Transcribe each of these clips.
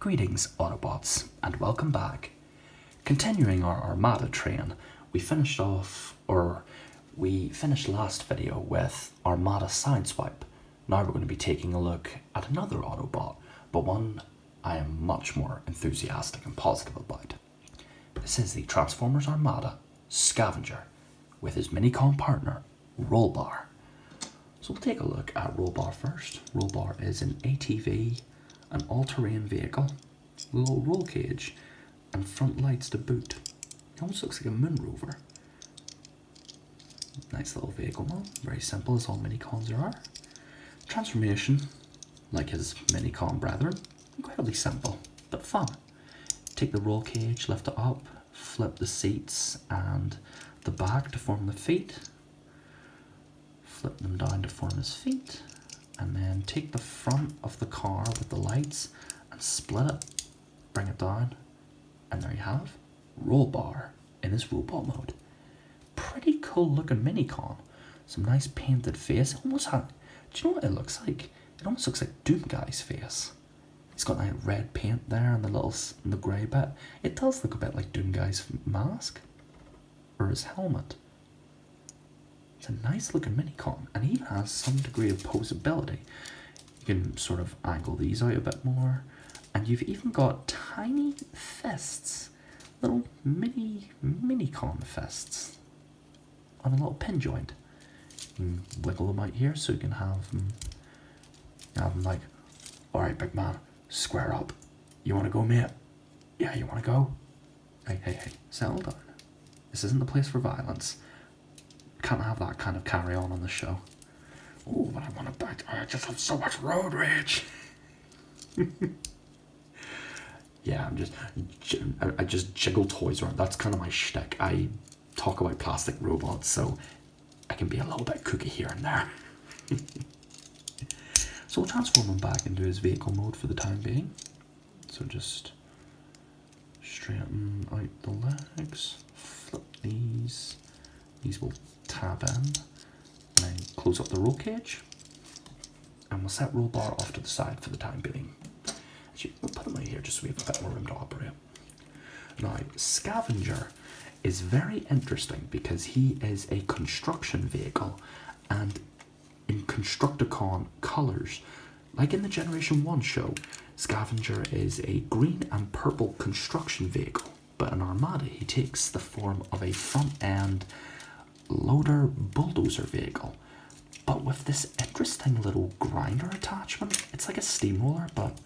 Greetings Autobots and welcome back. Continuing our Armada train, we finished last video with Armada Sideswipe. Now we're going to be taking a look at another Autobot, but one I am much more enthusiastic and positive about. This is the Transformers Armada Scavenger with his Minicon partner, Rollbar. So we'll take a look at Rollbar first. Rollbar is an ATV, an all-terrain vehicle, a little roll cage, and front lights to boot. It almost looks like a moon rover. Nice little vehicle model, very simple as all Minicons are. Transformation, like his Minicon brethren, incredibly simple, but fun. Take the roll cage, lift it up, flip the seats and the back to form the feet, flip them down to form his feet, and then take the front of the car with the lights and split it, bring it down, and there you have Rollbar in his robot mode. Pretty cool looking Minicon. Some nice painted face. Almost had, do you know what it looks like? It almost looks like Doom Guy's face. He's got that red paint there and the grey bit. It does look a bit like Doom Guy's mask or his helmet. It's a nice looking Minicon, and he even has some degree of posability. You can sort of angle these out a bit more, and you've even got tiny fists, little Minicon fists on a little pin joint. You can wiggle them out here so you can have them like, alright big man, square up. You want to go, mate? Yeah, you want to go? Hey, settle down. This isn't the place for violence. Can't have that kind of carry on the show. Oh, but I want to back. I just have so much road rage. Yeah, I just jiggle toys around. That's kind of my shtick. I talk about plastic robots, so I can be a little bit kooky here and there. So we'll transform him back into his vehicle mode for the time being. So just straighten out the legs, flip these. These will tab in, and then close up the roll cage, and we'll set Rollbar off to the side for the time being. Actually, we'll put him right here just so we have a bit more room to operate. Now, Scavenger is very interesting because he is a construction vehicle, and in Constructicon colours, like in the Generation 1 show, Scavenger is a green and purple construction vehicle, but in Armada he takes the form of a front-end loader bulldozer vehicle, but with this interesting little grinder attachment. It's like a steamroller, but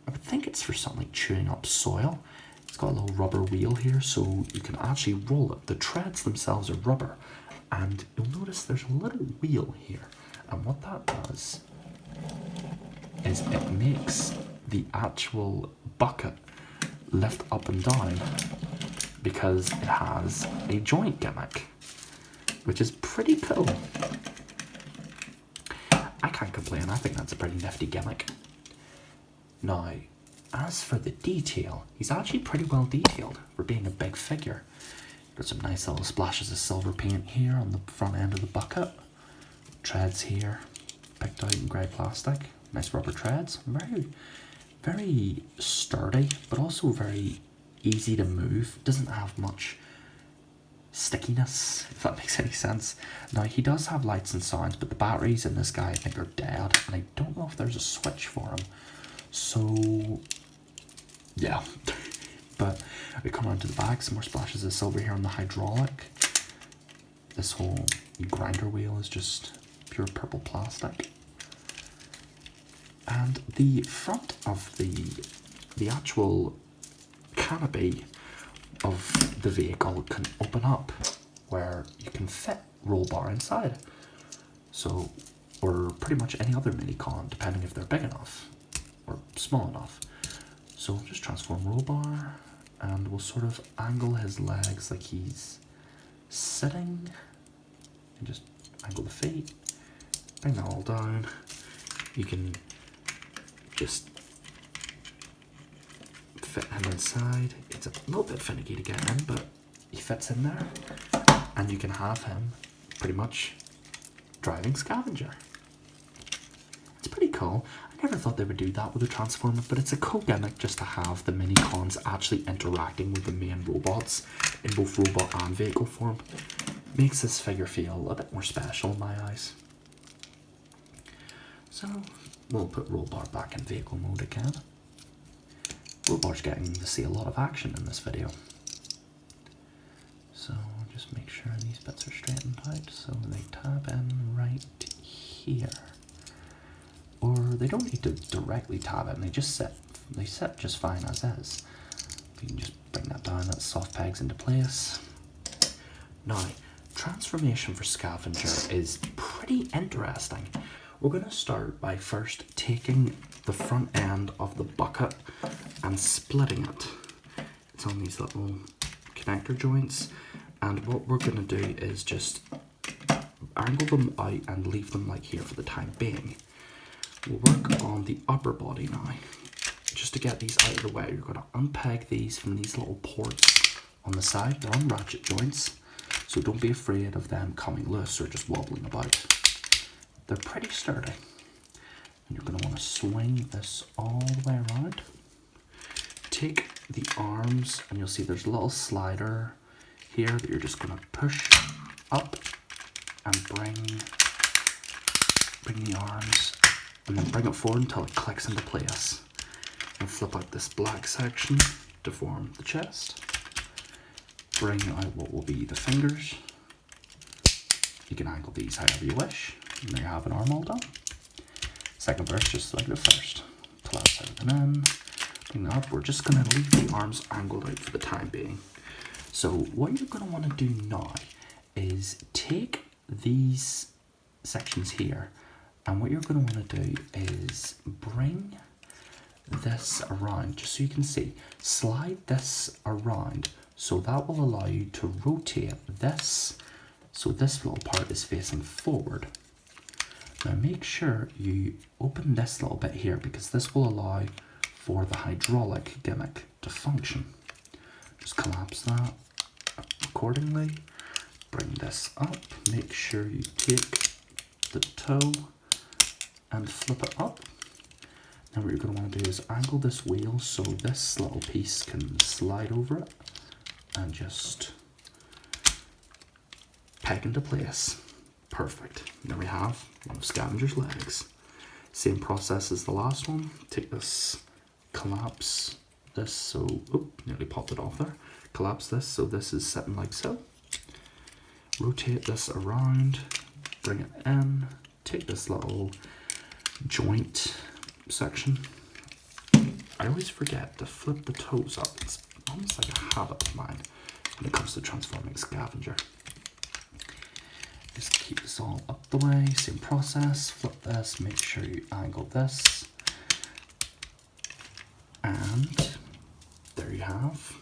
I would think it's for something like chewing up soil. It's got a little rubber wheel here so you can actually roll it. The treads themselves are rubber, and you'll notice there's a little wheel here, and what that does is it makes the actual bucket lift up and down because it has a joint gimmick, which is pretty cool. I can't complain. I think that's a pretty nifty gimmick. Now, as for the detail, he's actually pretty well detailed for being a big figure. Got some nice little splashes of silver paint here on the front end of the bucket. Treads here, picked out in grey plastic. Nice rubber treads. Very, very sturdy, but also very easy to move. Doesn't have much stickiness, if that makes any sense. Now, he does have lights and sounds, but the batteries in this guy I think are dead, and I don't know if there's a switch for him. So, yeah. But we come around to the back, some more splashes of silver here on the hydraulic. This whole grinder wheel is just pure purple plastic. And the front of the actual canopy of the vehicle can open up where you can fit Rollbar inside. So, or pretty much any other Minicon, depending if they're big enough or small enough. So we'll just transform Rollbar, and we'll sort of angle his legs like he's sitting, and just angle the feet, bring that all down. You can just fit him inside. It's a little bit finicky to get in, but he fits in there, and you can have him pretty much driving Scavenger. It's pretty cool. I never thought they would do that with a Transformer, but it's a cool gimmick just to have the mini-cons actually interacting with the main robots in both robot and vehicle form. Makes this figure feel a bit more special in my eyes. So we'll put Rollbar back in vehicle mode again. Rollbar's getting to see a lot of action in this video. So just make sure these bits are straightened out so they tab in right here. Or they don't need to directly tab in, they sit just fine as is. You can just bring that down, that soft pegs into place. Now, transformation for Scavenger is pretty interesting. We're going to start by first taking the front end of the bucket and splitting it. It's on these little connector joints, and what we're going to do is just angle them out and leave them like here for the time being. We'll work on the upper body now. Just to get these out of the way, you're going to unpeg these from these little ports on the side. They're on ratchet joints, so don't be afraid of them coming loose or just wobbling about. They're pretty sturdy. And you're going to want to swing this all the way around. Take the arms, and you'll see there's a little slider here that you're just going to push up and bring the arms, and then bring it forward until it clicks into place. And flip out this black section to form the chest. Bring out what will be the fingers. You can angle these however you wish. And there you have an arm all done. Second verse, just like the first. Collapse everything in. Bring that up. We're just going to leave the arms angled out for the time being. So what you're going to want to do now is take these sections here, and what you're going to want to do is bring this around, just so you can see. Slide this around, so that will allow you to rotate this, so this little part is facing forward. Now make sure you open this little bit here, because this will allow for the hydraulic gimmick to function. Just collapse that accordingly. Bring this up. Make sure you take the toe and flip it up. Now what you're going to want to do is angle this wheel so this little piece can slide over it and just peg into place. Perfect. There we have one of Scavenger's legs. Same process as the last one. Take this, collapse this so, oop, nearly popped it off there. Collapse this so this is sitting like so. Rotate this around, bring it in, take this little joint section. I always forget to flip the toes up. It's almost like a habit of mine when it comes to transforming Scavenger. Just keep this all up the way, same process. Flip this, make sure you angle this. And there you have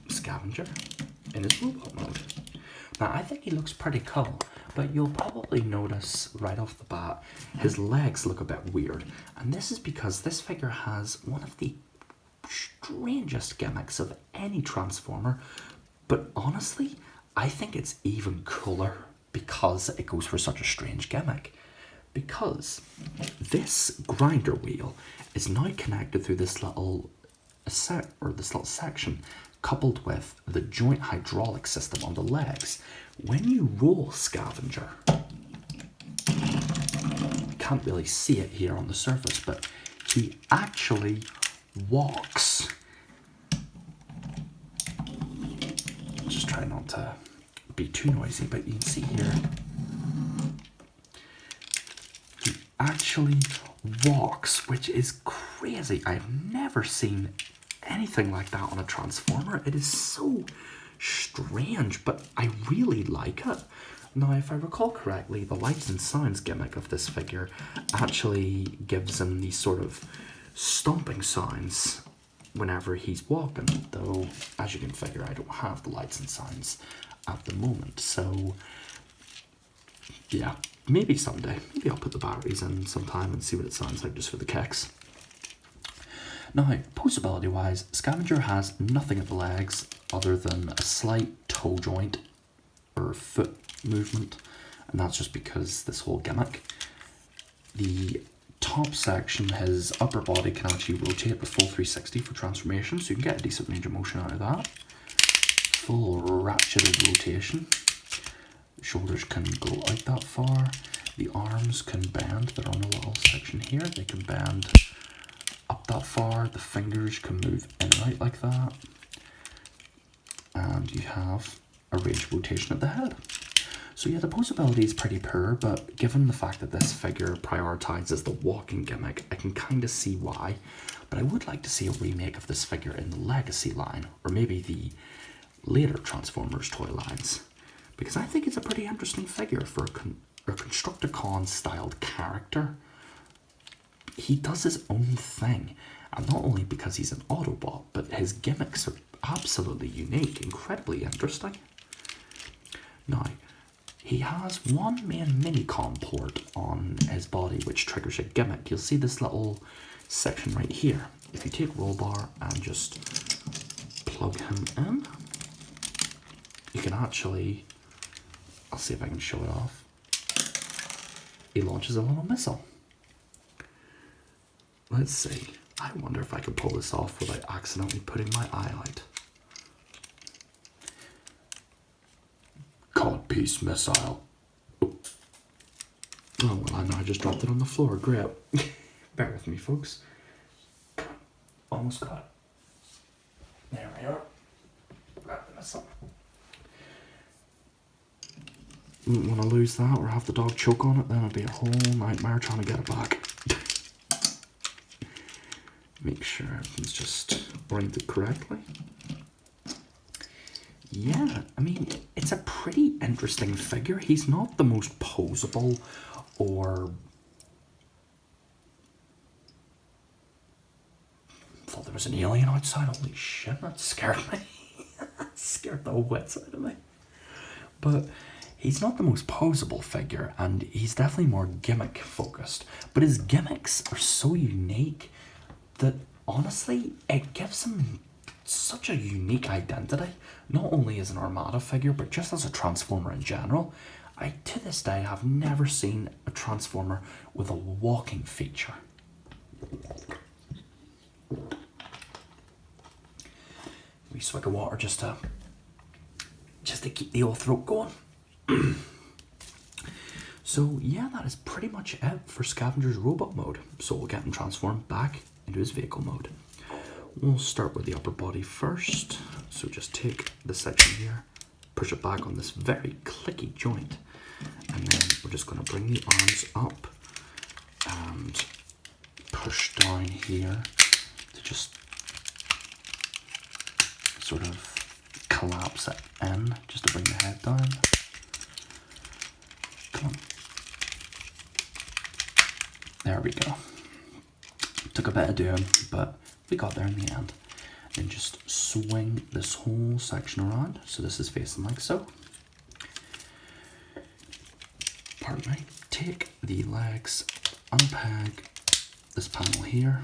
Scavenger in his robot mode. Now I think he looks pretty cool, but you'll probably notice right off the bat his legs look a bit weird, and this is because this figure has one of the strangest gimmicks of any Transformer, but honestly I think it's even cooler because it goes for such a strange gimmick. Because this grinder wheel is now connected through this little section, coupled with the joint hydraulic system on the legs. When you roll Scavenger, you can't really see it here on the surface, but he actually walks. Just try not to be too noisy, but you can see here, he actually walks, which is crazy. I've never seen anything like that on a Transformer. It is so strange, but I really like it. Now, if I recall correctly, the lights and sounds gimmick of this figure actually gives him these sort of stomping sounds whenever he's walking, though, as you can figure, I don't have the lights and sounds at the moment, so yeah, maybe someday. Maybe I'll put the batteries in sometime and see what it sounds like just for the kicks. Now, posability wise, Scavenger has nothing at the legs other than a slight toe joint or foot movement, and that's just because this whole gimmick. The top section, his upper body can actually rotate the full 360 for transformation, so you can get a decent range of motion out of that. Full ratcheted rotation. Shoulders can go out that far. The arms can bend. They're on a little section here. They can bend up that far. The fingers can move in and out like that. And you have a range of rotation at the head. So yeah, the posability is pretty poor, but given the fact that this figure prioritizes the walking gimmick, I can kind of see why. But I would like to see a remake of this figure in the Legacy line, or maybe the later Transformers toy lines, because I think it's a pretty interesting figure for a Constructicon styled character. He does his own thing, and not only because he's an Autobot, but his gimmicks are absolutely unique, incredibly interesting. Now, he has one main Minicom port on his body which triggers a gimmick. You'll see this little section right here. If you take Rollbar and just plug him in, you can actually, I'll see if I can show it off. He launches a little missile. Let's see. I wonder if I could pull this off without accidentally putting my eye out. Codpiece missile. Oh, well, I know I just dropped it on the floor. Great. Bear with me, folks. Almost got it. There we are. Grab the missile. Wouldn't want to lose that or have the dog choke on it, then it'd be a whole nightmare trying to get it back. Make sure everything's just oriented correctly. Yeah, I mean, it's a pretty interesting figure. He's not the most posable or... thought there was an alien outside. Holy shit, that scared me. Scared the wits out of me. But he's not the most posable figure, and he's definitely more gimmick focused. But his gimmicks are so unique that honestly, it gives him such a unique identity, not only as an Armada figure, but just as a Transformer in general. I, to this day, have never seen a Transformer with a walking feature. Wee swig of water just to keep the old throat going. So yeah, that is pretty much it for Scavenger's robot mode. So we'll get him transformed back into his vehicle mode. We'll start with the upper body first. So just take this section here, push it back on this very clicky joint, and then we're just going to bring the arms up and push down here to just sort of collapse it in, just to bring the head down. Come on. There we go. Took a bit of doing, but we got there in the end. Then just swing this whole section around. So this is facing like so. Pardon me. Take the legs, unpeg this panel here,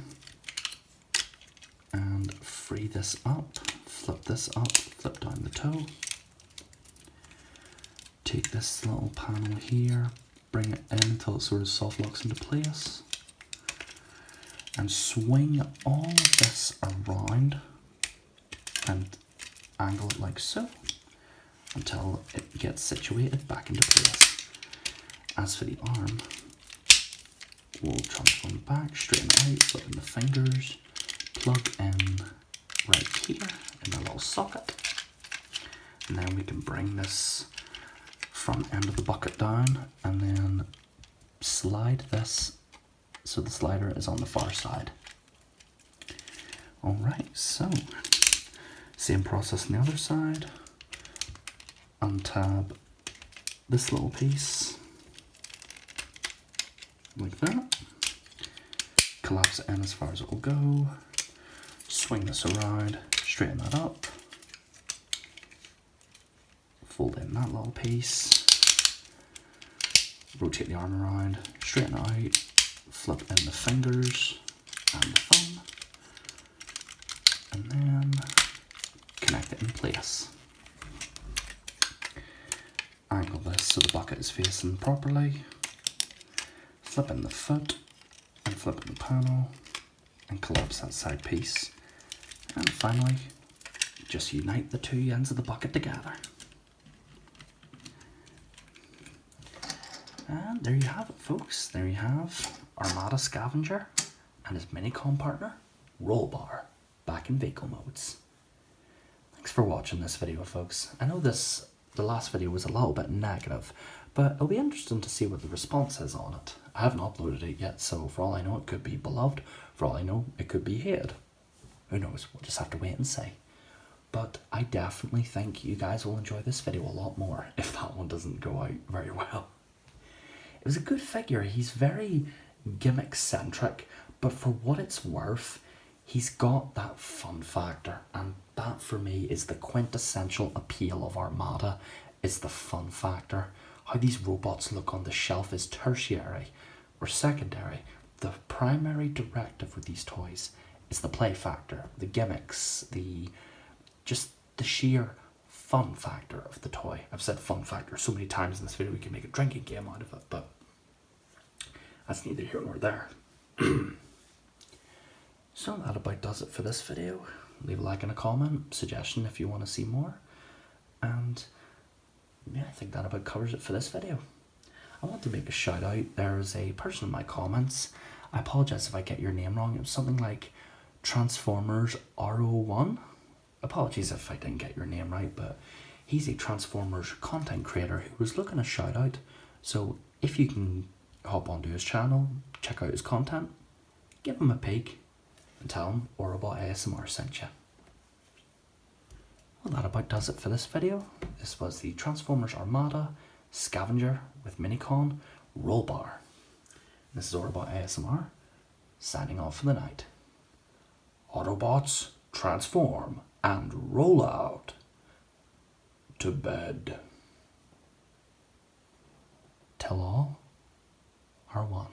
and free this up. Flip this up, flip down the toe. Take this little panel here, bring it in until it sort of soft locks into place, and swing all of this around and angle it like so until it gets situated back into place. As for the arm, we'll transform back, straighten it out, flip in the fingers, plug in right here in the little socket, and then we can bring this front end of the bucket down and then slide this so the slider is on the far side. Alright, so same process on the other side. Untab this little piece like that, collapse it in as far as it will go, swing this around, straighten that up, fold in that little piece, rotate the arm around, straighten it out, flip in the fingers and the thumb, and then connect it in place. Angle this so the bucket is facing properly, flip in the foot, and flip the panel and collapse that side piece. And finally, just unite the two ends of the bucket together. And there you have it, folks. There you have Armada Scavenger and his mini-con partner, Rollbar, back in vehicle modes. Thanks for watching this video, folks. I know the last video was a little bit negative, but it'll be interesting to see what the response is on it. I haven't uploaded it yet, so for all I know, it could be beloved. For all I know, it could be hated. Who knows? We'll just have to wait and see. But I definitely think you guys will enjoy this video a lot more if that one doesn't go out very well. It was a good figure. He's very gimmick-centric, but for what it's worth, he's got that fun factor, and that for me is the quintessential appeal of Armada, is the fun factor. How these robots look on the shelf is tertiary or secondary. The primary directive with these toys is the play factor, the gimmicks, just the sheer fun factor of the toy. I've said fun factor so many times in this video we can make a drinking game out of it, but that's neither here nor there. So that about does it for this video. Leave a like and a comment, suggestion if you want to see more. And yeah, I think that about covers it for this video. I want to make a shout out. There's a person in my comments. I apologize if I get your name wrong. It was something like Transformers RO1. Apologies if I didn't get your name right, but he's a Transformers content creator who was looking a shout out. So if you can hop onto his channel, check out his content, give him a peek, and tell him Orobot ASMR sent you. Well, that about does it for this video. This was the Transformers Armada Scavenger with Minicon Rollbar. This is Orobot ASMR, signing off for the night. Autobots, transform and roll out to bed. Till all are one.